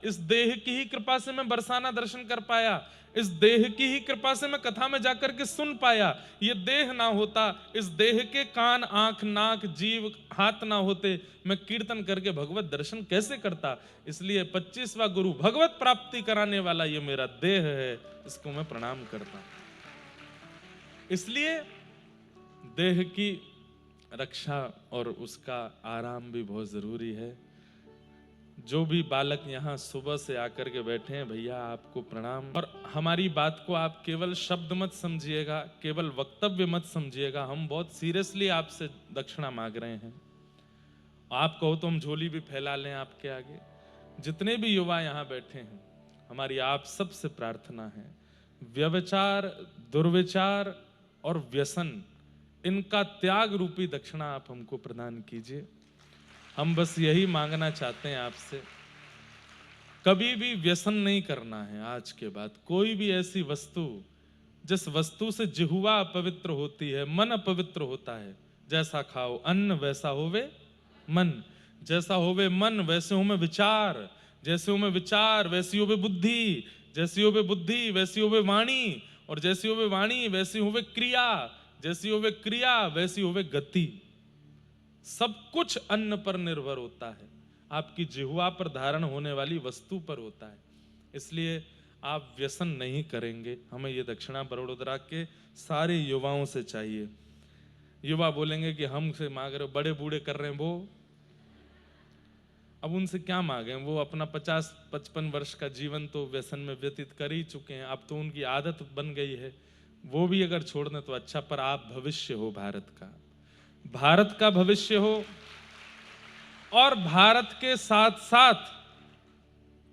इस देह की ही कृपा से मैं बरसाना दर्शन कर पाया, इस देह की ही कृपा से मैं कथा में जाकर के सुन पाया। ये देह ना होता, इस देह के कान आंख नाक जीव हाथ ना होते, मैं कीर्तन करके भगवत दर्शन कैसे करता। इसलिए 25वां गुरु भगवत प्राप्ति कराने वाला ये मेरा देह है, इसको मैं प्रणाम करता हूं। इसलिए देह की रक्षा और उसका आराम भी बहुत जरूरी है। जो भी बालक यहाँ सुबह से आकर के बैठे हैं, भैया आपको प्रणाम। और हमारी बात को आप केवल शब्द मत समझिएगा, केवल वक्तव्य मत समझिएगा। हम बहुत सीरियसली आपसे दक्षिणा मांग रहे हैं। आप कहो तो हम झोली भी फैला लें आपके आगे। जितने भी युवा यहाँ बैठे हैं, हमारी आप सबसे प्रार्थना है, व्यभिचार दुर्विचार और व्यसन, इनका त्याग रूपी दक्षिणा आप हमको प्रदान कीजिए। हम बस यही मांगना चाहते हैं आपसे, कभी भी व्यसन नहीं करना है। आज के बाद कोई भी ऐसी वस्तु, जिस वस्तु से जिह्वा अपवित्र होती है, मन अपवित्र होता है। जैसा खाओ अन्न वैसा होवे मन, जैसा होवे मन वैसे होवे विचार, जैसे होवे विचार वैसी होवे बुद्धि, जैसी होवे बुद्धि वैसी होवे वाणी, और जैसी होवे वाणी वैसी होवे क्रिया, जैसी होवे क्रिया वैसी होवे गति। सब कुछ अन्न पर निर्भर होता है, आपकी जिह्वा पर धारण होने वाली वस्तु पर होता है। इसलिए आप व्यसन नहीं करेंगे। हमें ये दक्षिणा बड़ोदरा के सारे युवाओं से चाहिए। युवा बोलेंगे कि हमसे मांग रहे, बड़े बूढ़े कर रहे हैं वो, अब उनसे क्या मांगे। वो अपना 50-55 वर्ष का जीवन तो व्यसन में व्यतीत कर ही चुके हैं, अब तो उनकी आदत बन गई है। वो भी अगर छोड़ दें तो अच्छा, पर आप भविष्य हो भारत का, भारत का भविष्य हो, और भारत के साथ साथ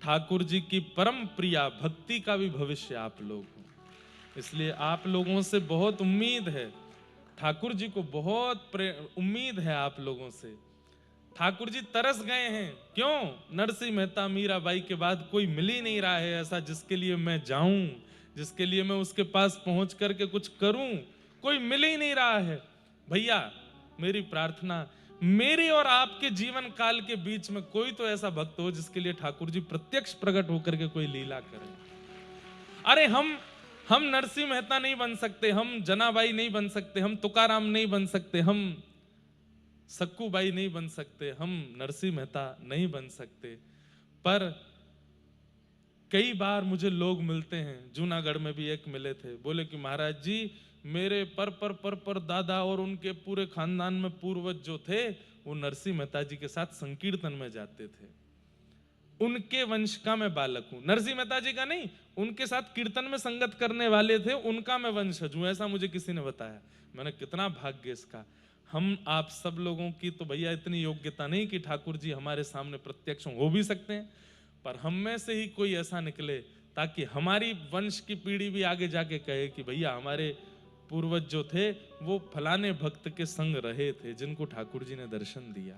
ठाकुर जी की परम प्रिया भक्ति का भी भविष्य आप लोग हो। इसलिए आप लोगों से बहुत उम्मीद है, ठाकुर जी को बहुत उम्मीद है आप लोगों से। ठाकुर जी तरस गए हैं, क्यों? नरसिंह मेहता मीराबाई के बाद कोई मिल ही नहीं रहा है ऐसा जिसके लिए मैं जाऊं, जिसके लिए मैं उसके पास पहुंच करके कुछ करूं। कोई मिल ही नहीं रहा है। भैया मेरी प्रार्थना, मेरे और आपके जीवन काल के बीच में कोई तो ऐसा भक्त हो जिसके लिए ठाकुर जी प्रत्यक्ष प्रकट होकर के कोई लीला करें। अरे हम नरसिंह मेहता नहीं बन सकते, हम जनाबाई नहीं बन सकते, हम तुकाराम नहीं बन सकते, हम सक्कूबाई नहीं बन सकते, हम नरसिंह मेहता नहीं बन सकते। पर कई बार मुझे लोग मिलते हैं, जूनागढ़ में भी एक मिले थे, बोले कि महाराज जी मेरे पर दादा और उनके पूरे खानदान में पूर्वज जो थे वो नरसिंह मेहता जी के साथ संकीर्तन में जाते थे, उनके वंश का मैं बालक हूं। नरसिंह मेहता जी का नहीं, उनके साथ कीर्तन में संगत करने वाले थे, उनका मैं वंशज हूं, ऐसा मुझे किसी ने बताया। मैंने कितना भाग्य इसका। हम आप सब लोगों की तो भैया इतनी योग्यता नहीं कि ठाकुर जी हमारे सामने प्रत्यक्ष हो भी सकते हैं, पर हम में से ही कोई ऐसा निकले ताकि हमारी वंश की पीढ़ी भी आगे जाके कहे कि भैया हमारे पूर्वज जो थे वो फलाने भक्त के संग रहे थे जिनको ठाकुर जी ने दर्शन दिया।